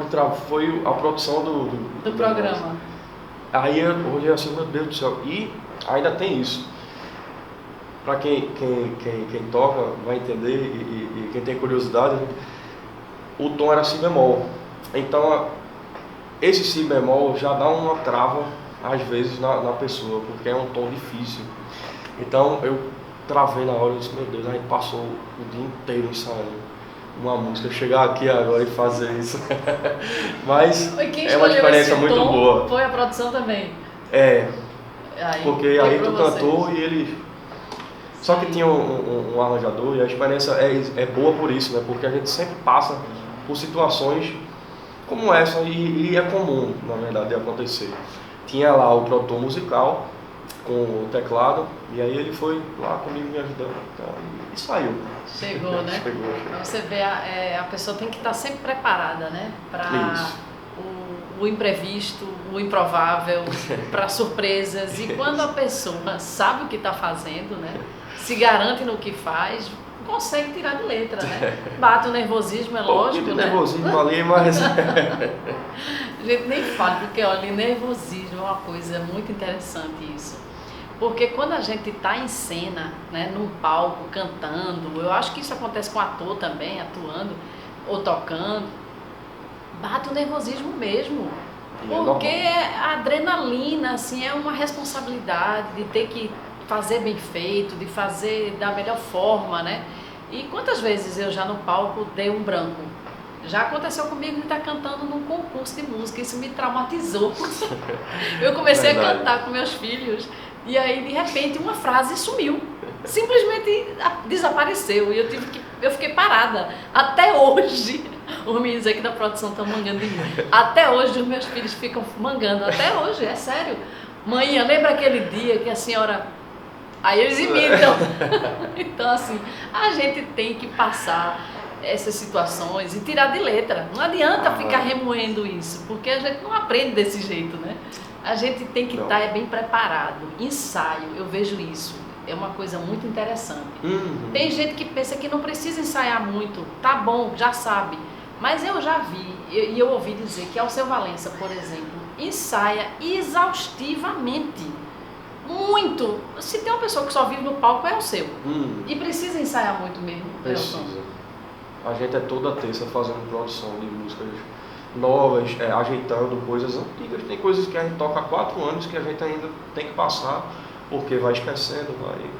Foi a produção do programa. Aí eu olhei assim, meu Deus do céu, e ainda tem isso. Para quem toca vai entender, e quem tem curiosidade, o tom era si bemol. Então, esse si bemol já dá uma trava, às vezes, na pessoa, porque é um tom difícil. Então, eu travei na hora e disse, meu Deus, a gente passou o dia inteiro ensaiando uma música, chegar aqui agora e fazer isso. Mas é uma experiência muito boa. Foi a produção também? Porque aí tu cantou e ele... Só que tinha um arranjador, e a experiência é boa por isso, né? Porque a gente sempre passa por situações como essa, e é comum, na verdade, de acontecer. Tinha lá o produtor musical com o teclado, e aí ele foi lá comigo me ajudando, e saiu. Chegou, né? Chegou. Pra você ver, a pessoa tem que estar sempre preparada, né? Para o imprevisto, o improvável, para surpresas. E quando a pessoa sabe o que está fazendo, né? Se garante no que faz, consegue tirar de letra, né? Bate o nervosismo, é lógico, né? Nervosismo ali, mas... A gente nem fala, porque olha, nervosismo é uma coisa muito interessante isso. Porque quando a gente está em cena, né, num palco, cantando, eu acho que isso acontece com ator também, atuando ou tocando, bate o nervosismo mesmo. Porque a adrenalina, assim, é uma responsabilidade de ter que fazer bem feito, de fazer da melhor forma, né? E quantas vezes eu já no palco dei um branco? Já aconteceu comigo de estar cantando num concurso de música, isso me traumatizou. Eu comecei a cantar com meus filhos e aí de repente uma frase sumiu, simplesmente desapareceu e eu fiquei parada. Até hoje, os meninos aqui da produção estão mangando de mim. Até hoje os meus filhos ficam mangando, até hoje, é sério. Mãe, lembra aquele dia que a senhora... Aí eles imitam. Então, assim, a gente tem que passar essas situações e tirar de letra. Não adianta ficar remoendo isso, porque a gente não aprende desse jeito, né? A gente tem que estar bem preparado. Ensaio, eu vejo isso. É uma coisa muito interessante. Tem gente que pensa que não precisa ensaiar muito. Tá bom, já sabe. Mas eu já vi, e eu ouvi dizer que Alceu Valença, por exemplo, ensaia exaustivamente. Muito. Se tem uma pessoa que só vive no palco, é o seu. E precisa ensaiar muito mesmo. Precisa. A gente é toda terça fazendo produção de músicas novas, ajeitando coisas antigas. Tem coisas que a gente toca há 4 anos que a gente ainda tem que passar, porque vai esquecendo, né?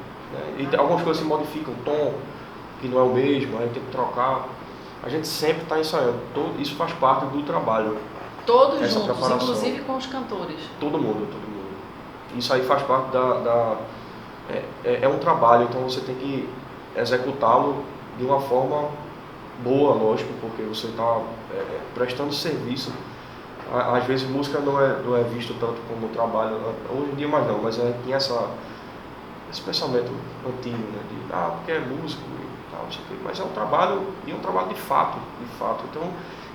E algumas coisas se modificam, o tom que não é o mesmo, a gente tem que trocar. A gente sempre está ensaiando. Isso faz parte do trabalho. Todos juntos, inclusive com os cantores. Todo mundo. Isso aí faz parte é um trabalho, então você tem que executá-lo de uma forma boa, lógico, porque você está prestando serviço. Às vezes música não é visto tanto como trabalho, hoje em dia mais não, mas tinha esse pensamento antigo, né, porque é músico e tal, não sei o quê, mas é um trabalho, e é um trabalho de fato. Então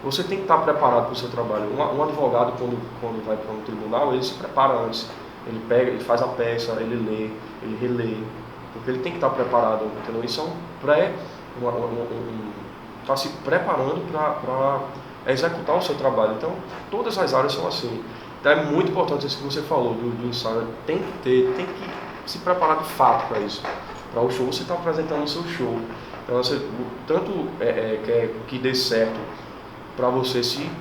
você tem que estar preparado para o seu trabalho. Um advogado, quando vai para um tribunal, ele se prepara antes. Ele pega, ele faz a peça, ele lê, ele relê, porque ele tem que estar preparado, entendeu? Isso é está se preparando para executar o seu trabalho. Então, todas as áreas são assim. Então, é muito importante isso que você falou do ensaio. Tem que se preparar de fato para isso. Para o show, você está apresentando o seu show. Então, você tanto quer que dê certo para você se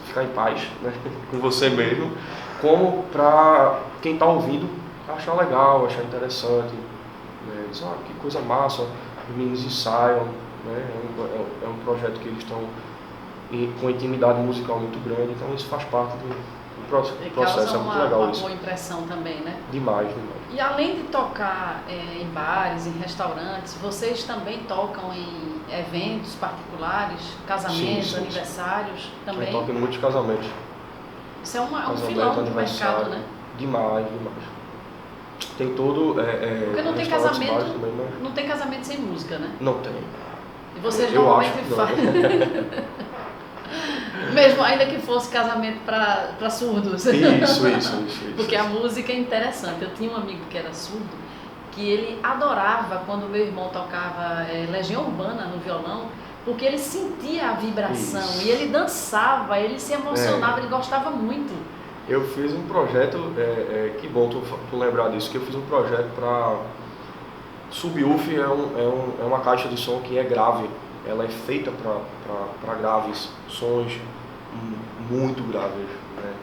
ficar em paz, né, com você mesmo, como para quem está ouvindo achar legal, achar interessante, né? Diz, que coisa massa, os meninos ensaiam, né? É um projeto que eles estão com intimidade musical muito grande, então isso faz parte O processo é muito legal uma isso. boa impressão também, né? Demais, demais. E além de tocar em bares, em restaurantes, vocês também tocam em eventos particulares, casamentos, Sim. aniversários também? Eu toco em muitos casamentos. Isso é um Casamento, filão do aniversário. mercado, né? Demais. Tem todo. Porque não tem restaurantes, casamento, bares também, mas não tem casamento sem música, né? não tem. E vocês Eu normalmente acho que não. fazem. Mesmo ainda que fosse casamento para surdos. Isso. Porque a música é interessante. Eu tinha um amigo que era surdo, que ele adorava quando meu irmão tocava Legião Urbana no violão, porque ele sentia a vibração Isso. e ele dançava, ele se emocionava, ele gostava muito. Eu fiz um projeto, que bom tu lembrar disso, que eu fiz um projeto para... Subwoofer é uma caixa de som que é grave. Ela é feita para graves, sons muito graves, né?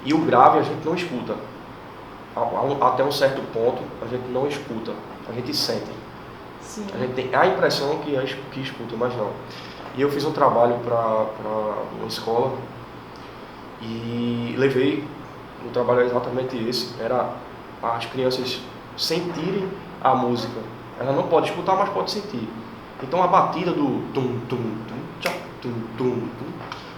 E o grave a gente não escuta. Até um certo ponto a gente não escuta, a gente sente. Sim. A gente tem a impressão que escuta, mas não. E eu fiz um trabalho para uma escola e levei, o trabalho era exatamente esse, era as crianças sentirem a música. Ela não pode escutar, mas pode sentir. Então a batida do tum tum tum tchá, tum tum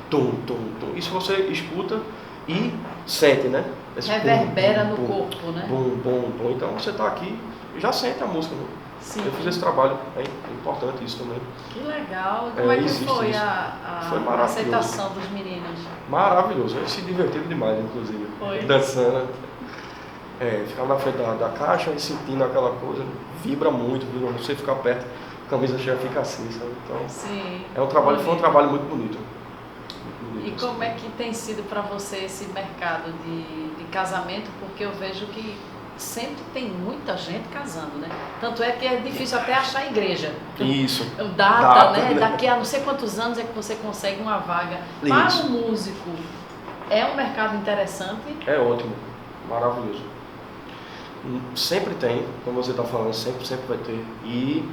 tum tum tum, isso você escuta e sente, né? Esse Reverbera bum, no bum, corpo, né? Bum. Então você está aqui e já sente a música, né? Sim. Eu fiz esse trabalho, é importante isso também. Que legal! Como é que foi isso. Foi a aceitação dos meninos? Maravilhoso, eles se divertiram demais, inclusive. Foi. Dançando. Ficava na frente da caixa e sentindo aquela coisa, vibra muito, você ficar perto, a camisa chega fica assim, sabe? Então, Sim. foi um trabalho muito bonito. E como é que tem sido para você esse mercado de casamento? Porque eu vejo que sempre tem muita gente casando, né? Tanto é que é difícil até achar igreja. Isso. Data, né? Daqui a não sei quantos anos é que você consegue uma vaga. Para o músico, é um mercado interessante? É ótimo, maravilhoso. Sempre tem, como você está falando, sempre vai ter. E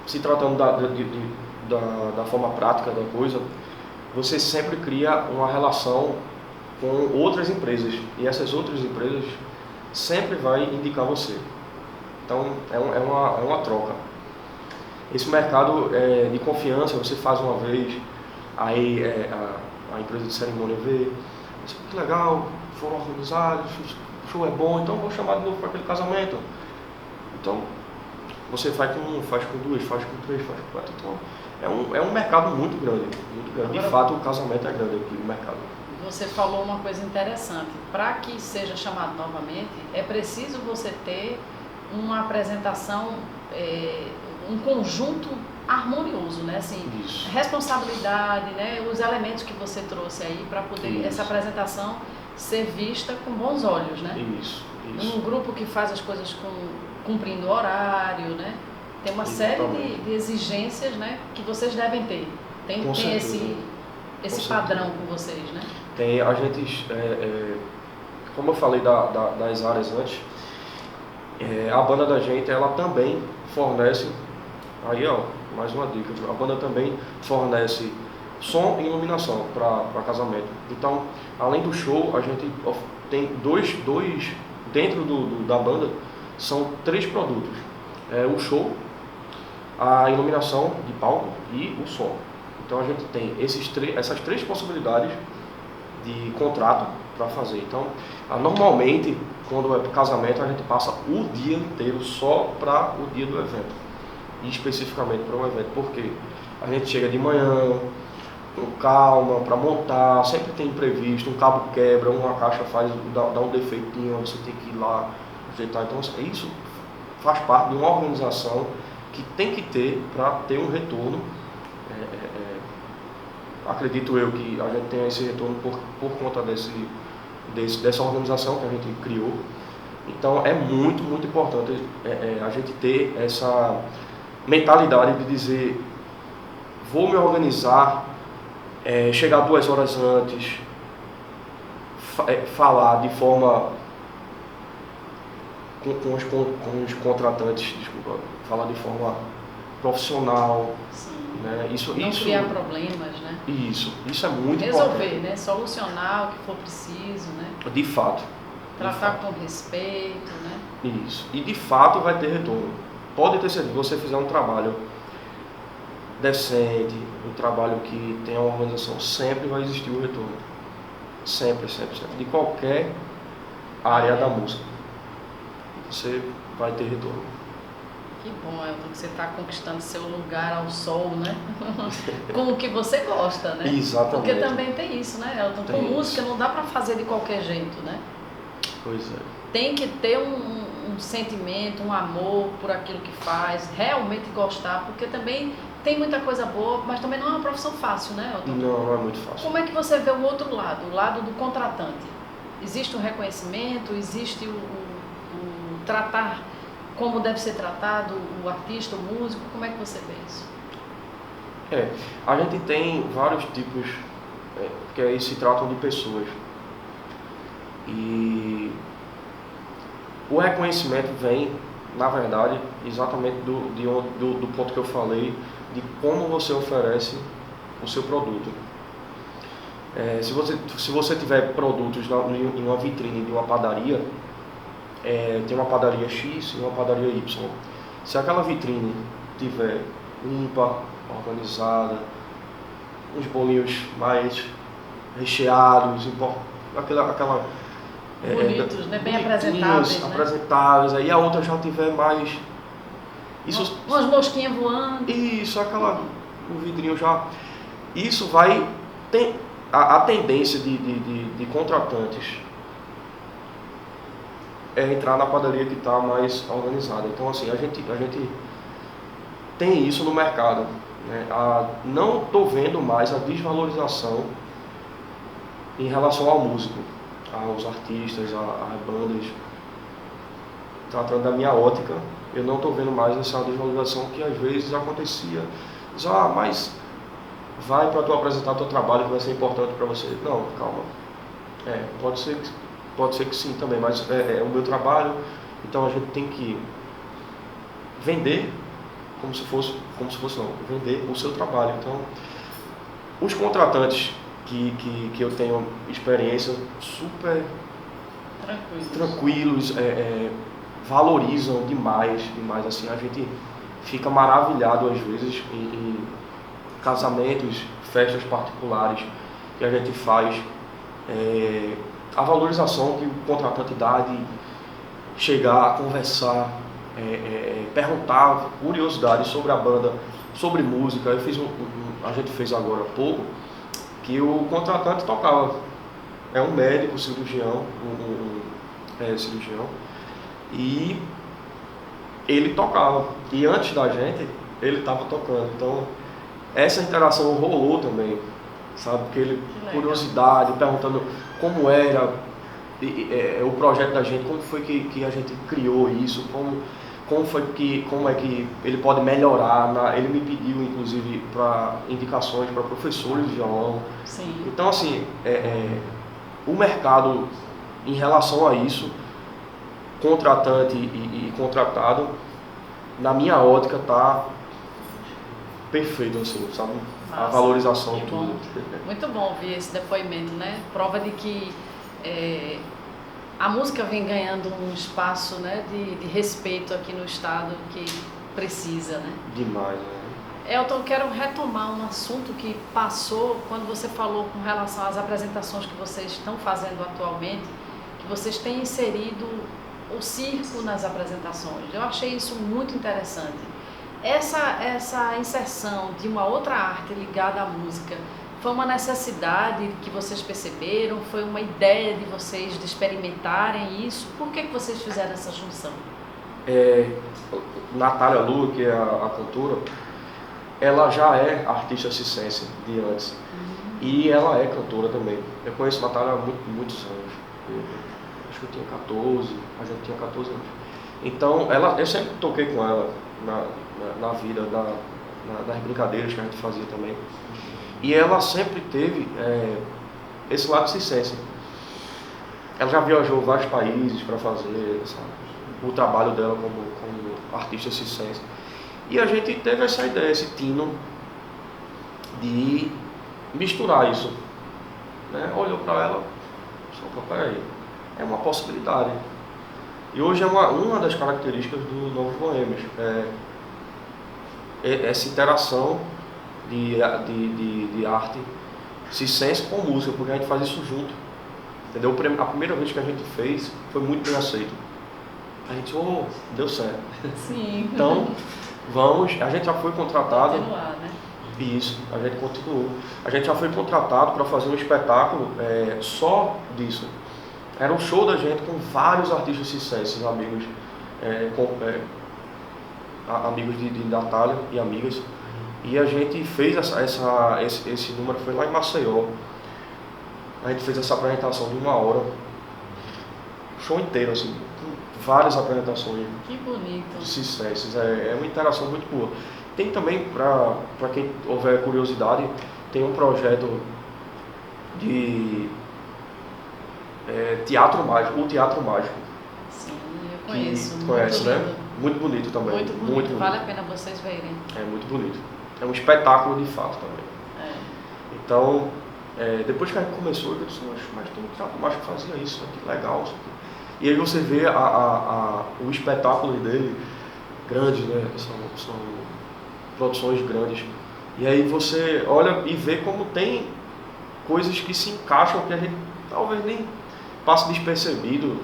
se tratando da forma prática da coisa, você sempre cria uma relação com outras empresas. E essas outras empresas sempre vai indicar você. Então é uma troca. Esse mercado de confiança, você faz uma vez, aí a empresa de cerimônia vê, que legal, foram organizados, o show é bom, então vou chamar de novo para aquele casamento. Então, você faz com um, faz com duas, faz com três, faz com quatro. Então, é um mercado muito grande, muito grande. De fato, o casamento é grande aqui no mercado. Você falou uma coisa interessante. Para que seja chamado novamente, é preciso você ter uma apresentação, um conjunto harmonioso, né? Assim, Isso. Responsabilidade, né? Os elementos que você trouxe aí para poder essa apresentação ser vista com bons olhos, né? Isso. Um grupo que faz as coisas cumprindo o horário, né? Tem uma série de exigências, né? Que vocês devem ter. Tem esse padrão com vocês, né? Tem, a gente, como eu falei das áreas antes, a banda da gente, ela também fornece, aí ó, mais uma dica, a banda também fornece som e iluminação para casamento. Então, além do show, a gente tem dois dentro da banda, são 3 produtos. O show, a iluminação de palco e o som. Então a gente tem essas 3 possibilidades de contrato para fazer. Então, normalmente, quando é para casamento, a gente passa o dia inteiro só para o dia do evento. E especificamente para um evento. Por quê? A gente chega de manhã, com calma, para montar, sempre tem imprevisto, um cabo quebra, uma caixa dá um defeitinho, você tem que ir lá ajeitar. Então, isso faz parte de uma organização que tem que ter para ter um retorno. Acredito eu que a gente tenha esse retorno por conta dessa organização que a gente criou. Então é muito, muito importante a gente ter essa mentalidade de dizer, vou me organizar, chegar 2 horas antes, falar de forma com os contratantes, falar de forma profissional, Sim. né? Não criar problemas, né? Isso é muito Resolver, importante. né? Solucionar o que for preciso, né? De fato. Tratar com respeito, né? Isso. E de fato vai ter retorno. Pode ter certeza, se você fizer um trabalho decente, um trabalho que tenha uma organização, sempre vai existir o retorno. Sempre, sempre, sempre. De qualquer área da música. Você vai ter retorno. Que bom, Elton, que você está conquistando seu lugar ao sol, né? Com o que você gosta, né? Exatamente. Porque também tem isso, né, Elton? Com música não dá para fazer de qualquer jeito, né? Pois é. Tem que ter um sentimento, um amor por aquilo que faz, realmente gostar, porque também tem muita coisa boa, mas também não é uma profissão fácil, né, Elton? Não é muito fácil. Como é que você vê o outro lado, o lado do contratante? Existe um reconhecimento, existe o tratar como deve ser tratado o artista, o músico, como é que você vê isso? A gente tem vários tipos, porque aí se tratam de pessoas. E o reconhecimento vem, na verdade, exatamente do ponto que eu falei, de como você oferece o seu produto. Se você tiver produtos em uma vitrine de uma padaria, tem uma padaria X e uma padaria Y. Se aquela vitrine tiver limpa, organizada, uns bolinhos mais recheados, bonitos, né? Bem apresentáveis, né? Apresentáveis, aí a outra já tiver mais... Umas mosquinhas voando. Isso, o vidrinho já... Isso vai... A tendência de contratantes é entrar na padaria que está mais organizada. Então, assim, a gente tem isso no mercado, né? Não estou vendo mais a desvalorização em relação ao músico, aos artistas, às bandas. Tratando da minha ótica, eu não estou vendo mais essa desvalorização que às vezes acontecia. Mas vai para tu apresentar teu trabalho que vai ser importante para você. Não, calma. Pode ser que sim também, mas é o meu trabalho, então a gente tem que vender vender o seu trabalho. Então, os contratantes que eu tenho experiência super tranquilos, valorizam demais, assim, a gente fica maravilhado às vezes em casamentos, festas particulares que a gente faz, a valorização que o contratante dá de chegar, conversar, perguntar curiosidades sobre a banda, sobre música. A gente fez agora há pouco que o contratante tocava, é um médico, cirurgião, cirurgião, e ele tocava, e antes da gente ele estava tocando. Então essa interação rolou também, sabe? Curiosidade, perguntando como era o projeto da gente, como foi que a gente criou isso, como é que ele pode melhorar. Ele me pediu, inclusive, para indicações para professores de violão. Sim. Então, assim, o mercado, em relação a isso, contratante e contratado, na minha ótica, está perfeito, assim, sabe? Nossa, a valorização, tudo. Muito bom ouvir esse depoimento, né? Prova de que a música vem ganhando um espaço, né, de respeito aqui no estado que precisa, né? Demais, né? Elton, eu quero retomar um assunto que passou quando você falou com relação às apresentações que vocês estão fazendo atualmente, que vocês têm inserido o circo nas apresentações. Eu achei isso muito interessante. Essa inserção de uma outra arte ligada à música foi uma necessidade que vocês perceberam? Foi uma ideia de vocês de experimentarem isso? Por que vocês fizeram essa junção? Natália Lu, que é a cantora, ela já é artista circense de antes. E ela é cantora também. Eu conheço a Natália há muitos anos. Acho que eu tinha 14, a gente tinha 14 anos. Então, eu sempre toquei com ela na vida, nas brincadeiras que a gente fazia também. E ela sempre teve esse lado circense. Ela já viajou vários países para fazer o trabalho dela como artista circense. E a gente teve essa ideia, esse tino de misturar isso, né? Olhou para ela, só peraí, é uma possibilidade. E hoje é uma das características do Novos Boêmios, essa interação de arte circense com música, porque a gente faz isso junto, entendeu? A primeira vez que a gente fez foi muito bem aceito. A gente, deu certo. Sim. Então, a gente já foi contratado. Continuar, né? Isso, a gente continuou. A gente já foi contratado para fazer um espetáculo só disso. Era um show da gente com vários artistas circenses, amigos, amigos de Natália e amigas. E a gente fez esse número, foi lá em Maceió. A gente fez essa apresentação de 1 hora, show inteiro, assim, com várias apresentações. Que bonito. De circenses, é uma interação muito boa. Tem também, para quem houver curiosidade, tem um projeto de teatro mágico, o Teatro Mágico. Sim, eu conheço. Que conhece, né? Muito bonito também. Muito bonito. Vale a pena vocês verem. É muito bonito. É um espetáculo de fato também. Então, depois que a gente começou, eu disse, mas tem um teatro mágico que fazia isso, que legal. Isso aqui. E aí você vê o espetáculo dele, grande, né? São produções grandes. E aí você olha e vê como tem coisas que se encaixam que a gente talvez nem passe despercebido.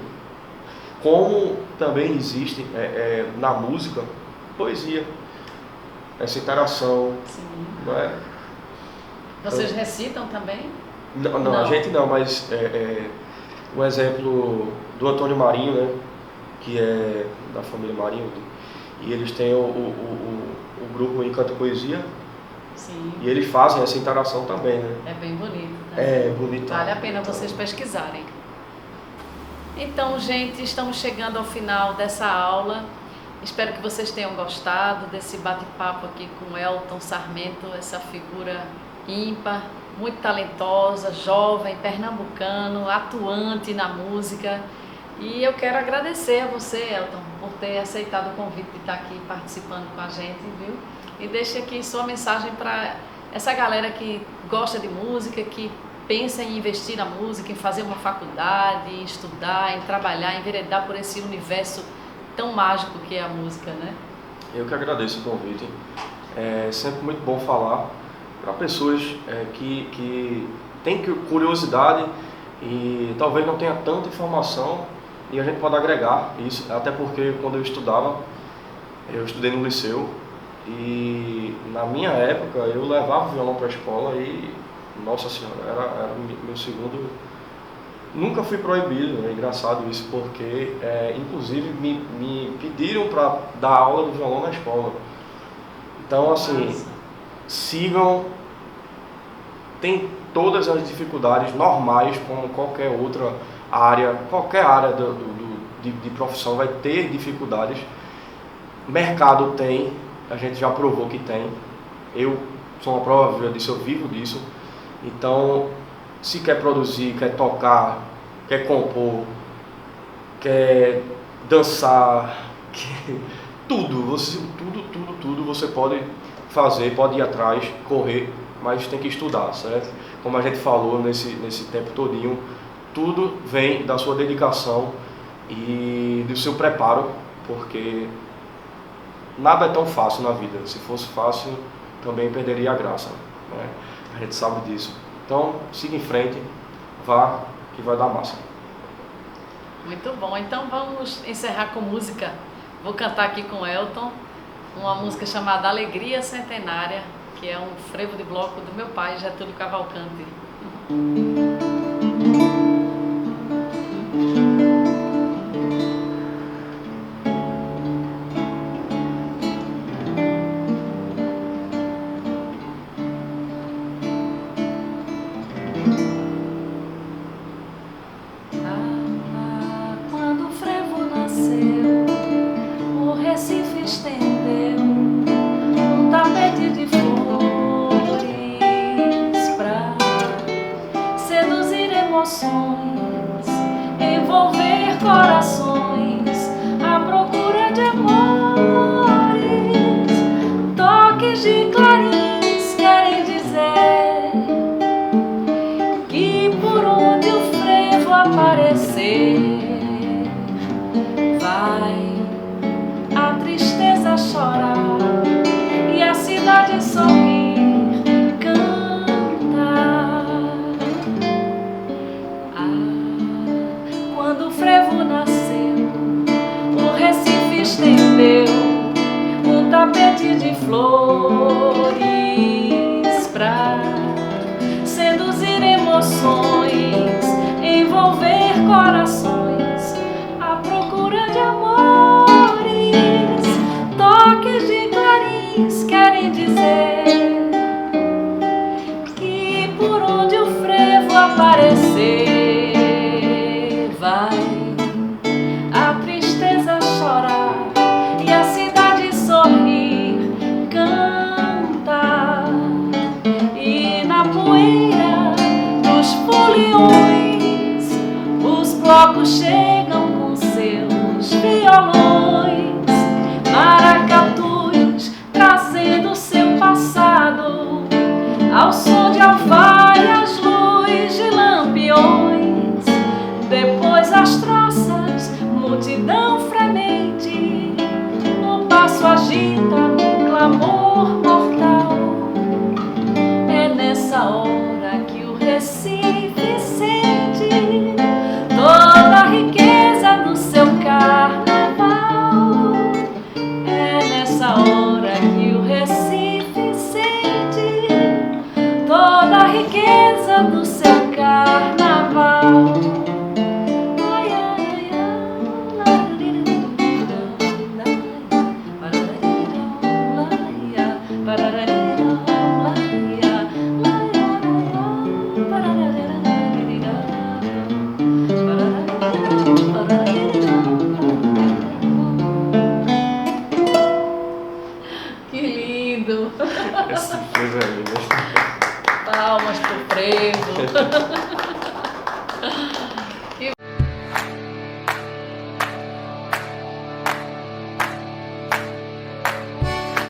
Como também existe na música, poesia, essa interação. Sim. Não é? Vocês recitam também? Não, a gente não, mas um exemplo do Antônio Marinho, né, que é da família Marinho, e eles têm o grupo Encanto Poesia. Sim. E eles fazem essa interação também, né? É bem bonito. Né? É bonito. Vale a pena vocês pesquisarem. Então, gente, estamos chegando ao final dessa aula. Espero que vocês tenham gostado desse bate-papo aqui com Elton Sarmento, essa figura ímpar, muito talentosa, jovem, pernambucano, atuante na música. E eu quero agradecer a você, Elton, por ter aceitado o convite de estar aqui participando com a gente, viu? E deixe aqui sua mensagem para essa galera que gosta de música, que pensa em investir na música, em fazer uma faculdade, em estudar, em trabalhar, em enveredar por esse universo tão mágico que é a música, né? Eu que agradeço o convite. É sempre muito bom falar para pessoas que têm curiosidade e talvez não tenha tanta informação, e a gente pode agregar isso, até porque quando eu estudei no liceu, e na minha época eu levava o violão para a escola e, nossa senhora, era o meu segundo. Nunca fui proibido, é engraçado isso, porque inclusive me pediram para dar aula de violão na escola. Então, assim, sigam, tem todas as dificuldades normais, como qualquer outra área, de profissão vai ter dificuldades. Mercado tem, a gente já provou que tem. Eu sou uma prova viva disso, eu vivo disso. Então, se quer produzir, quer tocar, quer compor, quer dançar, tudo você pode fazer, pode ir atrás, correr, mas tem que estudar, certo? Como a gente falou nesse tempo todinho, tudo vem da sua dedicação e do seu preparo, porque nada é tão fácil na vida. Se fosse fácil, também perderia a graça, né? A gente sabe disso. Então, siga em frente, vá, que vai dar massa. Muito bom. Então vamos encerrar com música. Vou cantar aqui com o Elton uma música chamada Alegria Centenária, que é um frevo de bloco do meu pai, Getúlio Cavalcante. Cedo de sorrir, cantar. Quando o frevo nasceu, o Recife estendeu um tapete de flores pra seduzir emoções, envolver corações à procura de amores. Toques de clarins querem dizer que por onde o frevo aparecer, vai a tristeza chorar e a cidade sorrir, cantar. E na poeira dos foliões os blocos chegam com seus violões, maracatus trazendo seu passado ao som de alfaias, luz de lampiões. Depois as traças, multidão fremente, o passo agita num clamor mortal. É nessa hora que o Recife sente toda a riqueza do seu carnaval. É nessa hora que o Recife sente toda a riqueza do seu carnaval. Que lindo! Essa coisa linda. Palmas pro frevo.